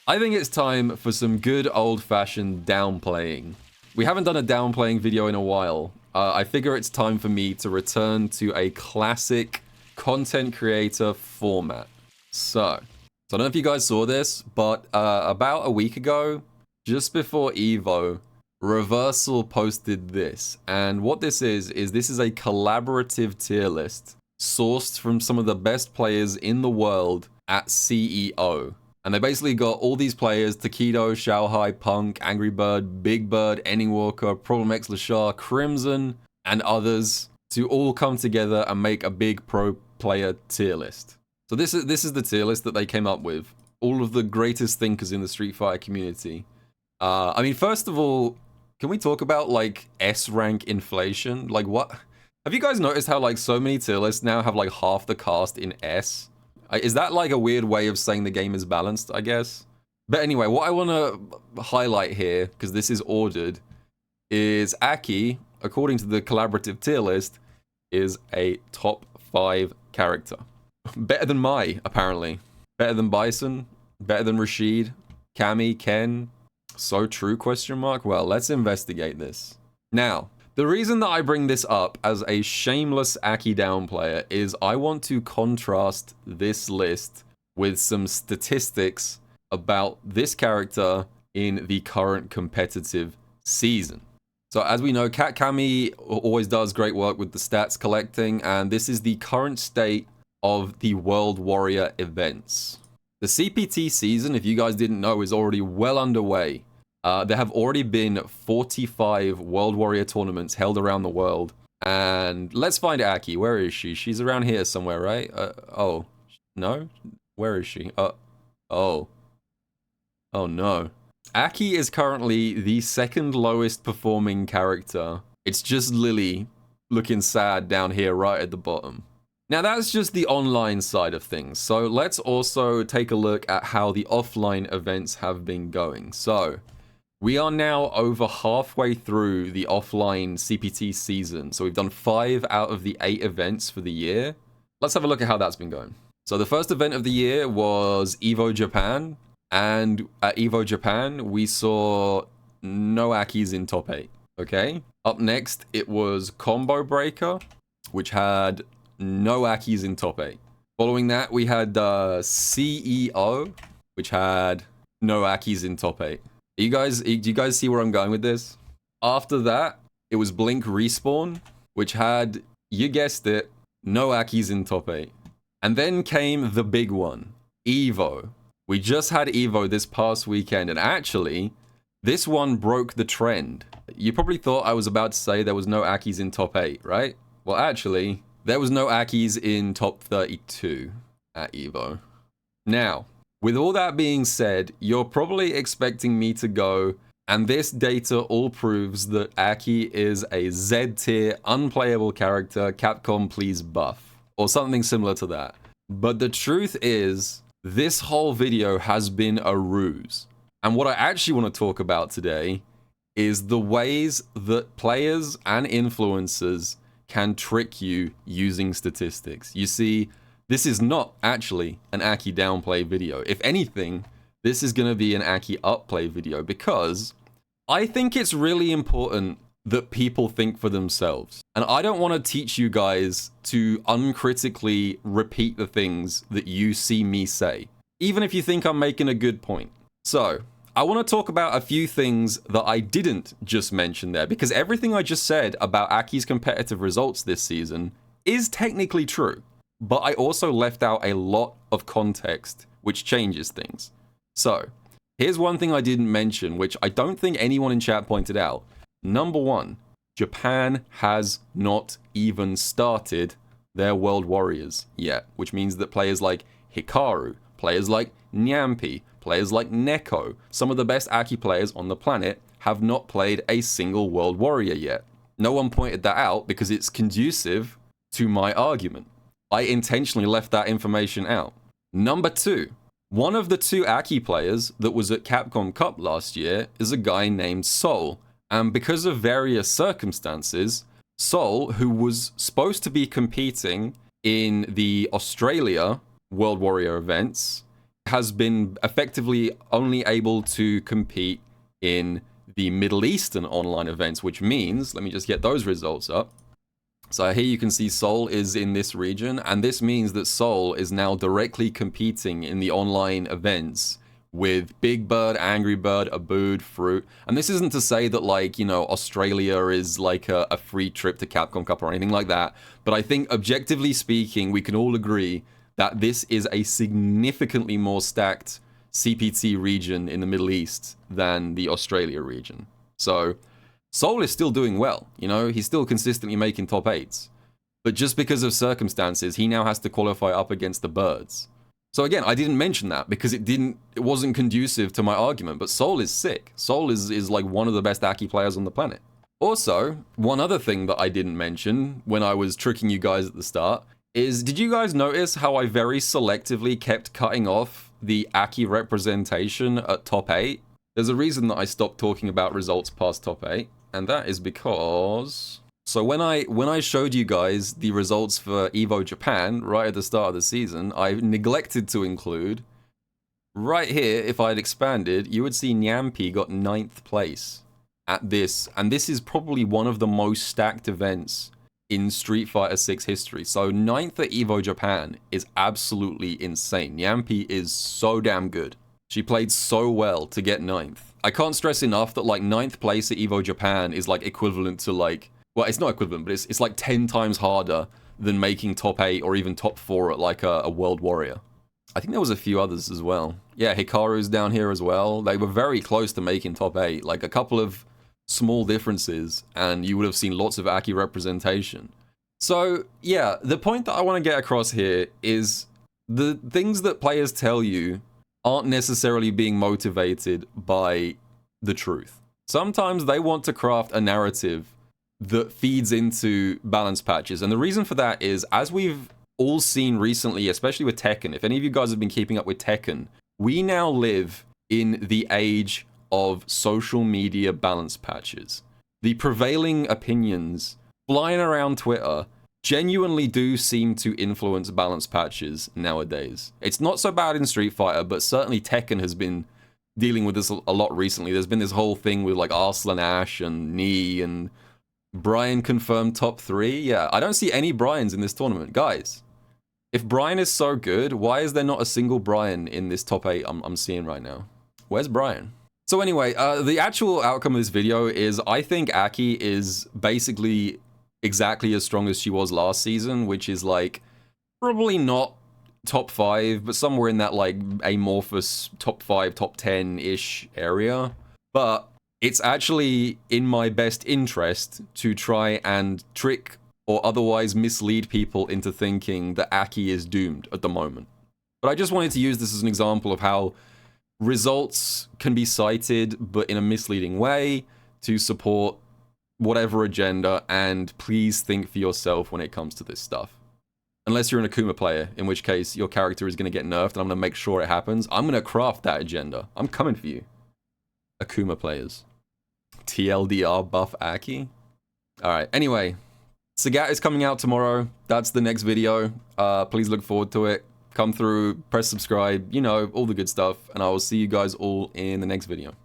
I think it's time for some good old-fashioned downplaying. We haven't done a downplaying video in a while. I figure it's time for me to return to a classic content creator format. So I don't know if you guys saw this, but about a week ago, just before Evo, Reversal posted this. And what this is this is a collaborative tier list sourced from some of the best players in the world at CEO. And they basically got all these players, Taquito, Xiaohai, Punk, Angry Bird, Big Bird, Ending Walker, Problem X Lashar, Crimson, and others to all come together and make a big pro player tier list. So this is the tier list that they came up with. All of the greatest thinkers in the Street Fighter community. I mean, first of all, can we talk about, like, S-rank inflation? Like, what? Have you guys noticed how, like, so many tier lists now have, like, half the cast in S? Is that, like, a weird way of saying the game is balanced, I guess? But anyway, what I want to highlight here, because this is ordered, is AKI, according to the collaborative tier list, is a top 5 character. Better than Mai, apparently. Better than Bison. Better than Rashid. Cammy, Ken. So true, question mark? Well, let's investigate this. Now, the reason that I bring this up as a shameless AKI down player is I want to contrast this list with some statistics about this character in the current competitive season. So as we know, Cat Cammy always does great work with the stats collecting, and this is the current state of the World Warrior events. The CPT season, if you guys didn't know, is already well underway. There have already been 45 World Warrior tournaments held around the world. And let's find Aki. Where is she? She's around here somewhere, right? Oh. No? Where is she? Oh. Oh no. Aki is currently the second lowest performing character. It's just Lily looking sad down here right at the bottom. Now that's just the online side of things. So let's also take a look at how the offline events have been going. So we are now over halfway through the offline CPT season. So we've done 5 out of the 8 events for the year. Let's have a look at how that's been going. So the first event of the year was Evo Japan. And at Evo Japan, we saw no Akis in top 8. Okay. Up next, it was Combo Breaker, which had no Akis in top 8. Following that, we had CEO, which had no Akis in top 8. Do you guys see where I'm going with this? After that, it was Blink Respawn, which had, you guessed it, no Akis in top 8. And then came the big one, Evo. We just had Evo this past weekend, and actually, this one broke the trend. You probably thought I was about to say there was no Akis in top 8, right? Well, actually, there was no Akis in top 32 at Evo. Now, with all that being said, you're probably expecting me to go, and this data all proves that Aki is a Z-tier, unplayable character, Capcom please buff, or something similar to that. But the truth is, this whole video has been a ruse. And what I actually want to talk about today is the ways that players and influencers can trick you using statistics. You see, this is not actually an Aki downplay video. If anything, this is going to be an Aki upplay video because I think it's really important that people think for themselves. And I don't want to teach you guys to uncritically repeat the things that you see me say, even if you think I'm making a good point. So, I want to talk about a few things that I didn't just mention there, because everything I just said about Aki's competitive results this season is technically true. But I also left out a lot of context, which changes things. So, here's one thing I didn't mention, which I don't think anyone in chat pointed out. Number 1, Japan has not even started their World Warriors yet, which means that players like Hikaru, players like Nyampi, players like Neko, some of the best Aki players on the planet, have not played a single World Warrior yet. No one pointed that out because it's conducive to my argument. I intentionally left that information out. Number 2, one of the 2 Aki players that was at Capcom Cup last year is a guy named Sol. And because of various circumstances, Sol, who was supposed to be competing in the Australia World Warrior events, has been effectively only able to compete in the Middle Eastern online events, which means, let me just get those results up. So here you can see Seoul is in this region, and this means that Seoul is now directly competing in the online events with Big Bird, Angry Bird, Abood, Fruit. And this isn't to say that, like, you know, Australia is like a free trip to Capcom Cup or anything like that, but I think objectively speaking, we can all agree that this is a significantly more stacked CPT region in the Middle East than the Australia region. So Seoul is still doing well, you know, he's still consistently making top 8s. But just because of circumstances, he now has to qualify up against the Birds. So again, I didn't mention that because it wasn't conducive to my argument, but Seoul is sick. Seoul is like one of the best AKI players on the planet. Also, one other thing that I didn't mention when I was tricking you guys at the start is, did you guys notice how I very selectively kept cutting off the AKI representation at top 8? There's a reason that I stopped talking about results past top 8. And that is because, so when I showed you guys the results for EVO Japan right at the start of the season, I neglected to include, right here, if I had expanded, you would see Nyampi got 9th place at this. And this is probably one of the most stacked events in Street Fighter 6 history. So 9th at EVO Japan is absolutely insane. Nyampi is so damn good. She played so well to get 9th. I can't stress enough that, like, 9th place at EVO Japan is, like, equivalent to, like, well, it's not equivalent, but it's like 10 times harder than making top 8 or even top 4 at, like, a World Warrior. I think there was a few others as well. Yeah, Hikaru's down here as well. They were very close to making top 8. Like, a couple of small differences, and you would have seen lots of AKI representation. So, yeah, the point that I want to get across here is the things that players tell you aren't necessarily being motivated by the truth. Sometimes they want to craft a narrative that feeds into balance patches. And the reason for that is, as we've all seen recently, especially with Tekken, if any of you guys have been keeping up with Tekken, we now live in the age of social media balance patches. The prevailing opinions flying around Twitter genuinely do seem to influence balance patches nowadays. It's not so bad in Street Fighter, but certainly Tekken has been dealing with this a lot recently. There's been this whole thing with, like, Arslan Ash and Knee and Brian confirmed top 3. Yeah, I don't see any Brians in this tournament. Guys, if Brian is so good, why is there not a single Brian in this top 8 I'm seeing right now? Where's Brian? So anyway, the actual outcome of this video is, I think Aki is basically exactly as strong as she was last season, which is, like, probably not top 5, but somewhere in that, like, amorphous top 5, top 10-ish area. But it's actually in my best interest to try and trick or otherwise mislead people into thinking that Aki is doomed at the moment. But I just wanted to use this as an example of how results can be cited, but in a misleading way, to support whatever agenda, and please think for yourself when it comes to this stuff. Unless you're an Akuma player, in which case your character is going to get nerfed and I'm going to make sure it happens. I'm going to craft that agenda. I'm coming for you. Akuma players. TLDR buff Aki. Alright, anyway. Sagat is coming out tomorrow. That's the next video. Please look forward to it. Come through, press subscribe, you know, all the good stuff. And I will see you guys all in the next video.